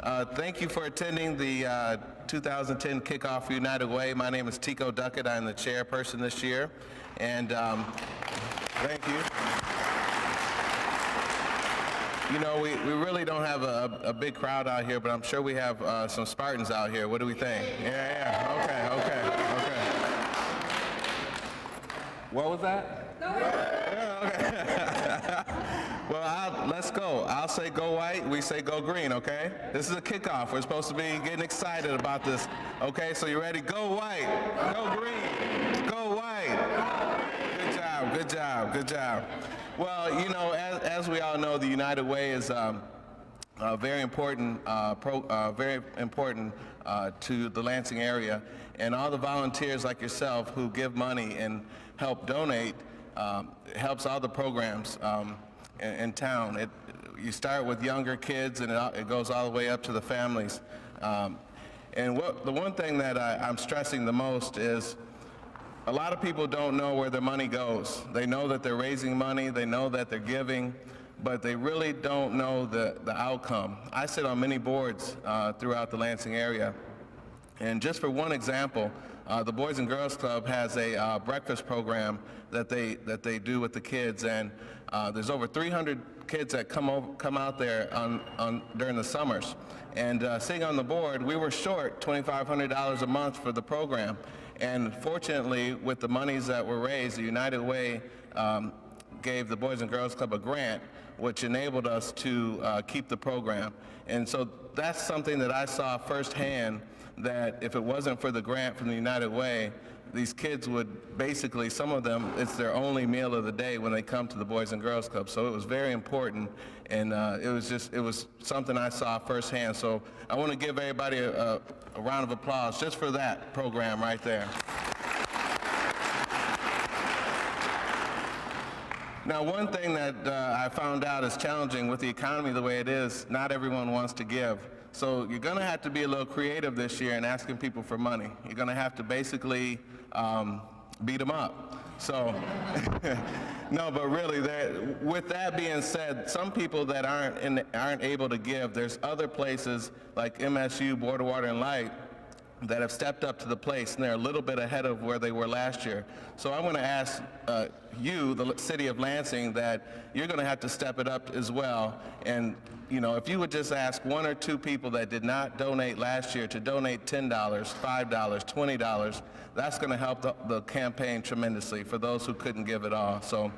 Thank you for attending the 2010 Kickoff for United Way. My name is Tico Duckett. I'm the chairperson this year, and thank you. You know, we really don't have a big crowd out here, but I'm sure we have some Spartans out here. What do we think? Yeah, okay. What was that? Yeah, okay. Well, let's go. I'll say go white, we say go green, okay? This is a kickoff. We're supposed to be getting excited about this. Okay, so you ready? Go white, go green, go white. Good job. Well, you know, as we all know, the United Way is very important to the Lansing area, and all the volunteers like yourself who give money and help donate helps all the programs in town. You start with younger kids, and it goes all the way up to the families. And the one thing that I'm stressing the most is a lot of people don't know where their money goes. They know that they're raising money, they know that they're giving, but they really don't know the outcome. I sit on many boards throughout the Lansing area, and just for one example, the Boys and Girls Club has a breakfast program that they do with the kids, and there's over 300 kids that come out there during the summers. And sitting on the board, we were short $2,500 a month for the program. And fortunately, with the monies that were raised, the United Way gave the Boys and Girls Club a grant, which enabled us to keep the program. And so that's something that I saw firsthand, that if it wasn't for the grant from the United Way, these kids would basically, some of them, it's their only meal of the day when they come to the Boys and Girls Club. So it was very important, and it was something I saw firsthand. So I want to give everybody a round of applause just for that program right there. Now, one thing that I found out is challenging with the economy the way it is, not everyone wants to give. So you're going to have to be a little creative this year in asking people for money. You're going to have to basically beat them up. So, no, but really, with that being said, some people that aren't able to give, there's other places like MSU, Board of Water and Light, that have stepped up to the place, and they're a little bit ahead of where they were last year. So I'm going to ask you, the city of Lansing, that you're going to have to step it up as well. And you know, if you would just ask one or two people that did not donate last year to donate $10, $5, $20, that's going to help the campaign tremendously for those who couldn't give it all. So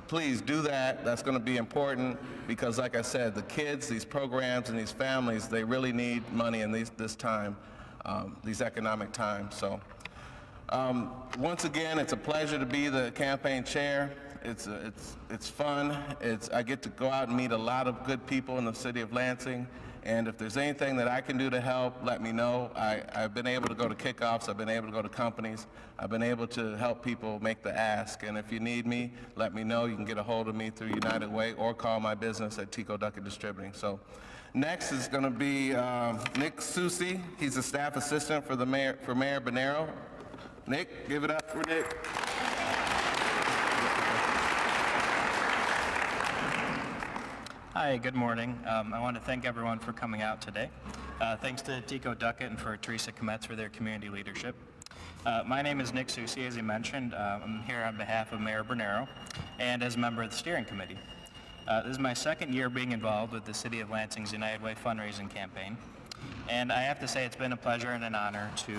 please do that. That's going to be important because, like I said, the kids, these programs, and these families, they really need money in this time, these economic times. So once again, it's a pleasure to be the campaign chair. It's fun. I get to go out and meet a lot of good people in the city of Lansing. And if there's anything that I can do to help, let me know. I've been able to go to kickoffs. I've been able to go to companies. I've been able to help people make the ask. And if you need me, let me know. You can get a hold of me through United Way or call my business at Tico Duckett Distributing. So next is going to be Nick Susi. He's a staff assistant for Mayor Bonero. Nick, give it up for Nick. Hi, good morning. I want to thank everyone for coming out today. Thanks to Tico Duckett and for Teresa Kometz for their community leadership. My name is Nick Susi, as he mentioned. I'm here on behalf of Mayor Bonero and as a member of the steering committee. This is my second year being involved with the City of Lansing's United Way fundraising campaign. And I have to say it's been a pleasure and an honor to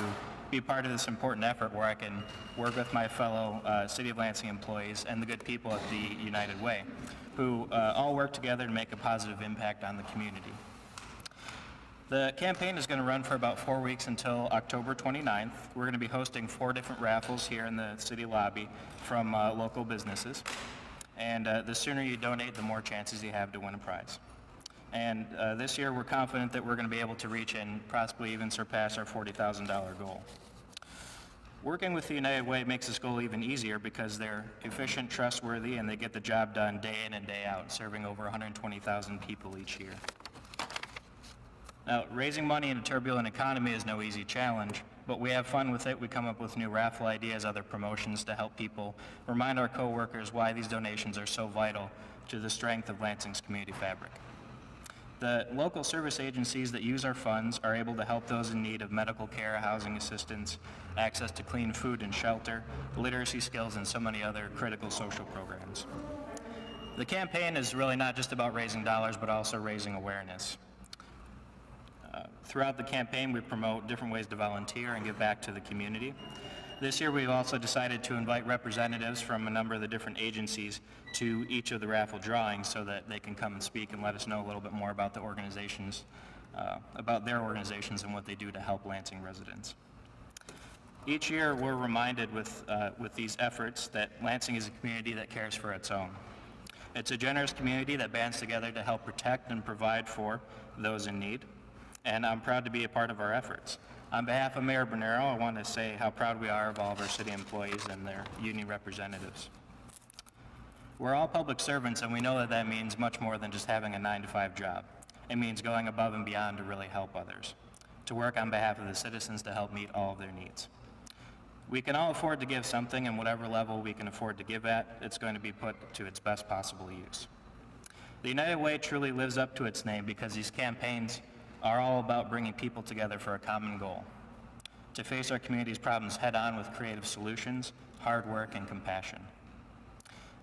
be part of this important effort where I can work with my fellow City of Lansing employees and the good people at the United Way, who all work together to make a positive impact on the community. The campaign is going to run for about 4 weeks until October 29th. We're going to be hosting 4 different raffles here in the city lobby from local businesses. And the sooner you donate, the more chances you have to win a prize. And this year, we're confident that we're going to be able to reach and possibly even surpass our $40,000 goal. Working with the United Way makes this goal even easier because they're efficient, trustworthy, and they get the job done day in and day out, serving over 120,000 people each year. Now, raising money in a turbulent economy is no easy challenge, but we have fun with it. We come up with new raffle ideas, other promotions to help people remind our coworkers why these donations are so vital to the strength of Lansing's community fabric. The local service agencies that use our funds are able to help those in need of medical care, housing assistance, access to clean food and shelter, literacy skills, and so many other critical social programs. The campaign is really not just about raising dollars, but also raising awareness. Throughout the campaign, we promote different ways to volunteer and give back to the community. This year, we've also decided to invite representatives from a number of the different agencies to each of the raffle drawings so that they can come and speak and let us know a little bit more about the organizations, about their organizations and what they do to help Lansing residents. Each year, we're reminded with these efforts that Lansing is a community that cares for its own. It's a generous community that bands together to help protect and provide for those in need, and I'm proud to be a part of our efforts. On behalf of Mayor Bernero, I want to say how proud we are of all of our city employees and their union representatives. We're all public servants, and we know that that means much more than just having a 9-to-5 job. It means going above and beyond to really help others, to work on behalf of the citizens to help meet all of their needs. We can all afford to give something, and whatever level we can afford to give at, it's going to be put to its best possible use. The United Way truly lives up to its name because these campaigns are all about bringing people together for a common goal, to face our community's problems head-on with creative solutions, hard work, and compassion.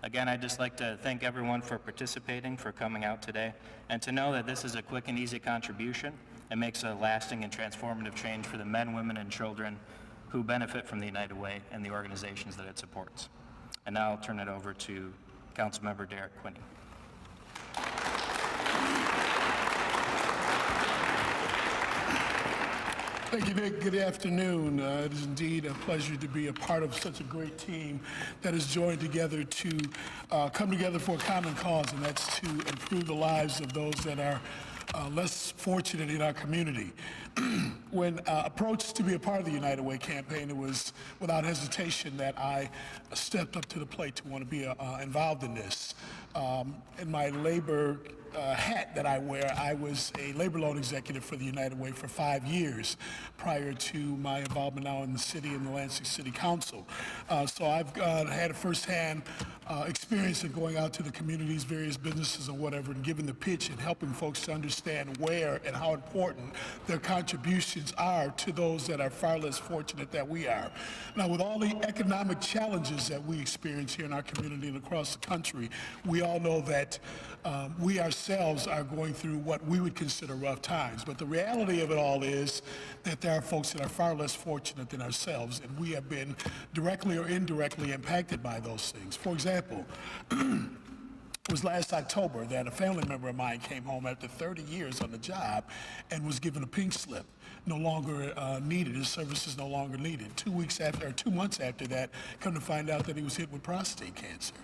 Again, I'd just like to thank everyone for participating, for coming out today, and to know that this is a quick and easy contribution and makes a lasting and transformative change for the men, women, and children who benefit from the United Way and the organizations that it supports. And now I'll turn it over to Councilmember Derek Quinney. Thank you, Nick. Good afternoon. It is indeed a pleasure to be a part of such a great team that has joined together to come together for a common cause, and that's to improve the lives of those that are less fortunate in our community. When approached to be a part of the United Way campaign, it was without hesitation that I stepped up to the plate to want to be involved in this. In my labor hat that I wear, I was a labor loan executive for the United Way for 5 years prior to my involvement now in the city and the Lansing City Council. So I've had a firsthand experience of going out to the communities, various businesses and whatever, and giving the pitch and helping folks to understand where and how important their contributions are to those that are far less fortunate than we are. Now, with all the economic challenges that we experience here in our community and across the country, we all know that we ourselves are going through what we would consider rough times. But the reality of it all is that there are folks that are far less fortunate than ourselves, and we have been directly or indirectly impacted by those things. For example, it was last October that a family member of mine came home after 30 years on the job and was given a pink slip. No longer needed, his services no longer needed. 2 months after that, come to find out that he was hit with prostate cancer.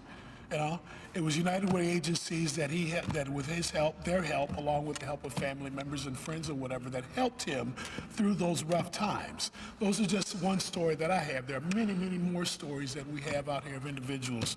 You know, it was United Way agencies that he had, that with his help, their help, along with the help of family members and friends or whatever, that helped him through those rough times. Those are just one story that I have. There are many, many more stories that we have out here of individuals.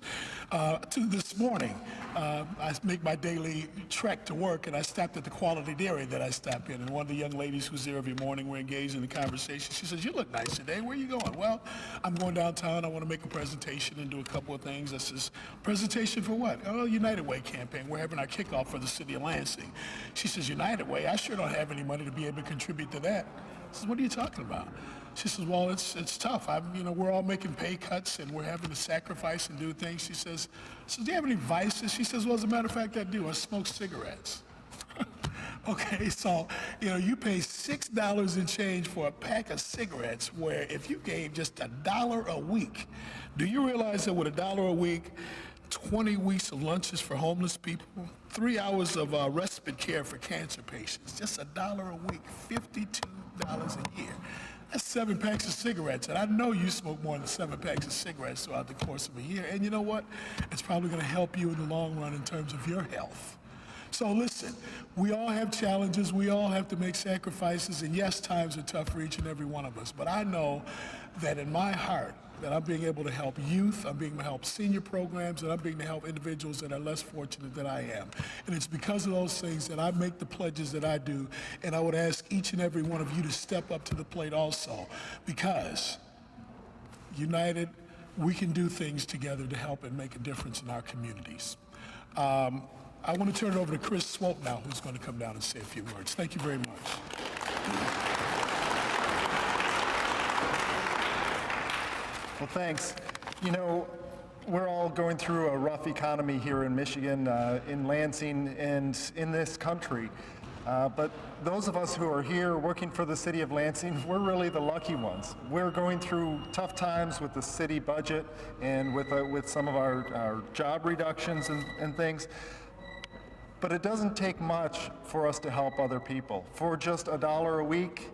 To this morning, I make my daily trek to work, and I stopped at the Quality Dairy that I stop in, and one of the young ladies who's there every morning, we're engaged in the conversation. She says, "You look nice today. Where are you going?" "Well, I'm going downtown. I want to make a presentation and do a couple of things." I says, "Presentation for what?" "Oh, United Way campaign. We're having our kickoff for the city of Lansing." She says, "United Way? I sure don't have any money to be able to contribute to that." I says, "What are you talking about?" She says, "Well, it's tough. We're all making pay cuts and we're having to sacrifice and do things." She says, "Do you have any vices?" She says, "Well, as a matter of fact, I do. I smoke cigarettes." Okay, so, you pay $6 and change for a pack of cigarettes, where if you gave just $1 a week, do you realize that with $1 a week, 20 weeks of lunches for homeless people, 3 hours of respite care for cancer patients, just $1 a week, $52 a year. That's 7 packs of cigarettes, and I know you smoke more than 7 packs of cigarettes throughout the course of a year, and you know what? It's probably going to help you in the long run in terms of your health. So listen, we all have challenges, we all have to make sacrifices, and yes, times are tough for each and every one of us, but I know that in my heart, that I'm being able to help youth, I'm being able to help senior programs, and I'm being able to help individuals that are less fortunate than I am. And it's because of those things that I make the pledges that I do, and I would ask each and every one of you to step up to the plate also, because united, we can do things together to help and make a difference in our communities. I want to turn it over to Chris Swope now, who's going to come down and say a few words. Thank you very much. Well, thanks. You know, we're all going through a rough economy here in Michigan, in Lansing, and in this country. But those of us who are here working for the city of Lansing, we're really the lucky ones. We're going through tough times with the city budget and with some of our job reductions and things. But it doesn't take much for us to help other people. For just $1 a week,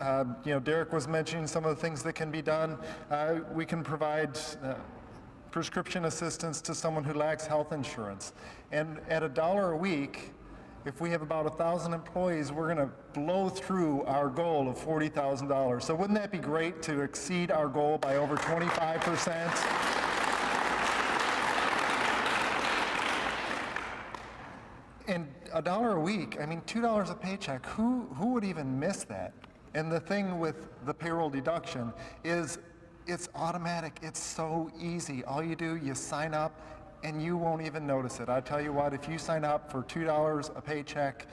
you know, Derek was mentioning some of the things that can be done. We can provide prescription assistance to someone who lacks health insurance. And at $1 a week, if we have about 1,000 employees, we're going to blow through our goal of $40,000. So wouldn't that be great to exceed our goal by over 25%? And $1 a week, I mean, $2 a paycheck, who would even miss that? And the thing with the payroll deduction is it's automatic, it's so easy. All you do, you sign up and you won't even notice it. I tell you what, if you sign up for $2 a paycheck,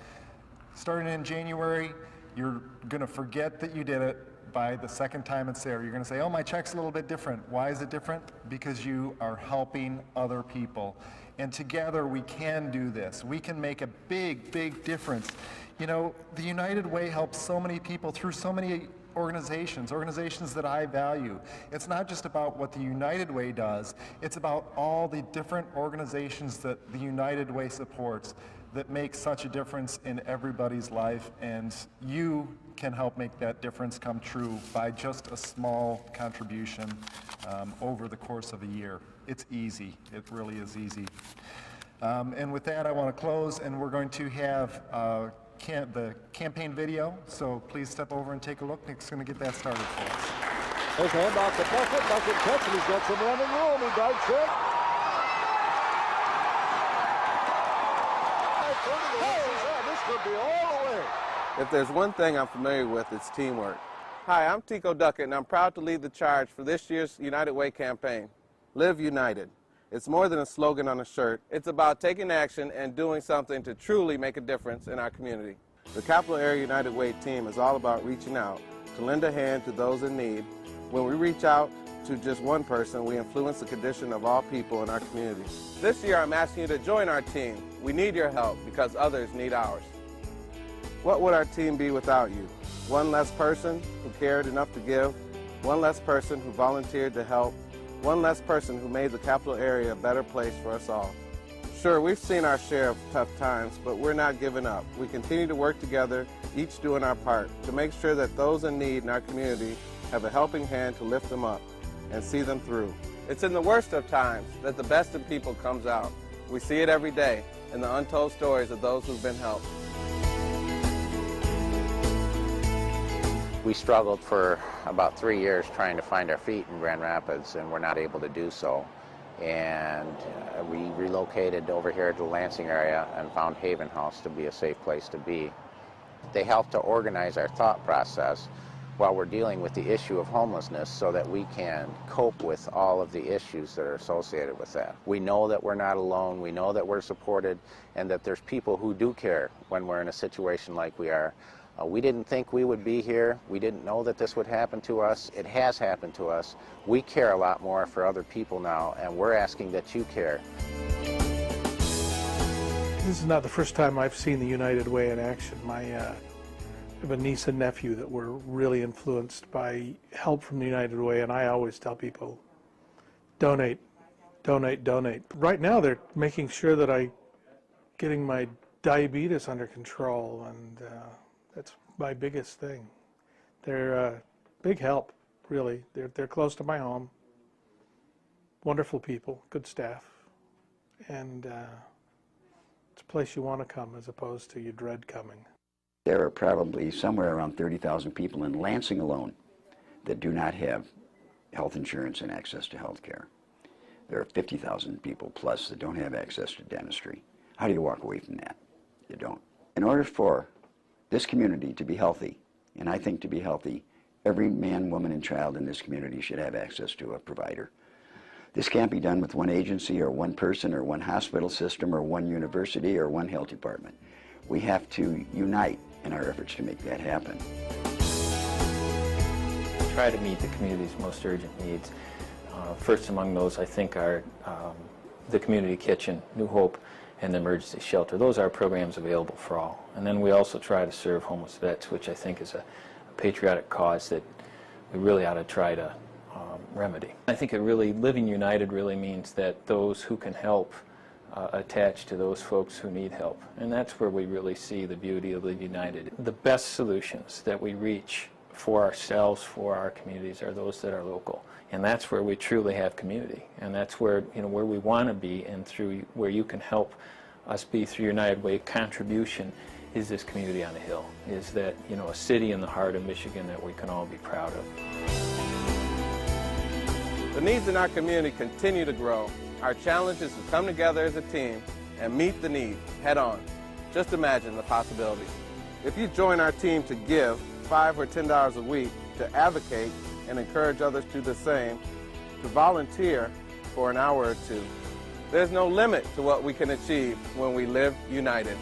starting in January, you're gonna forget that you did it by the second time it's there. You're gonna say, oh, my check's a little bit different. Why is it different? Because you are helping other people. And together we can do this. We can make a big, big difference. You know, the United Way helps so many people through so many organizations that I value. It's not just about what the United Way does, it's about all the different organizations that the United Way supports that make such a difference in everybody's life, and you can help make that difference come true by just a small contribution over the course of a year. It's easy, it really is easy. And with that, I want to close, and we're going to have the campaign video, so please step over and take a look. Nick's going to get that started for us. His hand off the bucket, bucket catch, and he's got some running room. He darts it. This could be all the way. If there's one thing I'm familiar with, it's teamwork. Hi, I'm Tico Duckett, and I'm proud to lead the charge for this year's United Way campaign. Live United. It's more than a slogan on a shirt. It's about taking action and doing something to truly make a difference in our community. The Capital Area United Way team is all about reaching out to lend a hand to those in need. When we reach out to just one person, we influence the condition of all people in our community. This year, I'm asking you to join our team. We need your help because others need ours. What would our team be without you? One less person who cared enough to give, one less person who volunteered to help, one less person who made the capital area a better place for us all. Sure, we've seen our share of tough times, but we're not giving up. We continue to work together, each doing our part, to make sure that those in need in our community have a helping hand to lift them up and see them through. It's in the worst of times that the best in people comes out. We see it every day in the untold stories of those who've been helped. We struggled for about 3 years trying to find our feet in Grand Rapids, and we're not able to do so. And we relocated over here to the Lansing area and found Haven House to be a safe place to be. They help to organize our thought process while we're dealing with the issue of homelessness so that we can cope with all of the issues that are associated with that. We know that we're not alone, we know that we're supported, and that there's people who do care when we're in a situation like we are. We didn't think we would be here. We didn't know that this would happen to us. It has happened to us. We care a lot more for other people now, and we're asking that you care. This is not the first time I've seen the United Way in action. I have a niece and nephew that were really influenced by help from the United Way, and I always tell people, donate, donate, donate. Right now they're making sure that I'm getting my diabetes under control, and that's my biggest thing. They're a big help, really. They're close to my home. Wonderful people, good staff, and it's a place you want to come as opposed to you dread coming. There are probably somewhere around 30,000 people in Lansing alone that do not have health insurance and access to health care. There are 50,000 people plus that don't have access to dentistry. How do you walk away from that? You don't. In order for this community to be healthy, and I think to be healthy, every man, woman, and child in this community should have access to a provider. This can't be done with one agency or one person or one hospital system or one university or one health department. We have to unite in our efforts to make that happen. Try to meet the community's most urgent needs. First among those, I think, are the community kitchen, New Hope, and the emergency shelter. Those are programs available for all. And then we also try to serve homeless vets, which I think is a patriotic cause that we really ought to try to remedy. I think living united really means that those who can help attach to those folks who need help. And that's where we really see the beauty of Live United. The best solutions that we reach for ourselves, for our communities, are those that are local. And that's where we truly have community. And that's where, where we want to be, and through where you can help us be through United Way contribution is this community on the Hill, is that, a city in the heart of Michigan that we can all be proud of. The needs in our community continue to grow. Our challenge is to come together as a team and meet the need head on. Just imagine the possibilities. If you join our team to give $5 or $10 a week, to advocate and encourage others to do the same, to volunteer for an hour or two, there's no limit to what we can achieve when we live united.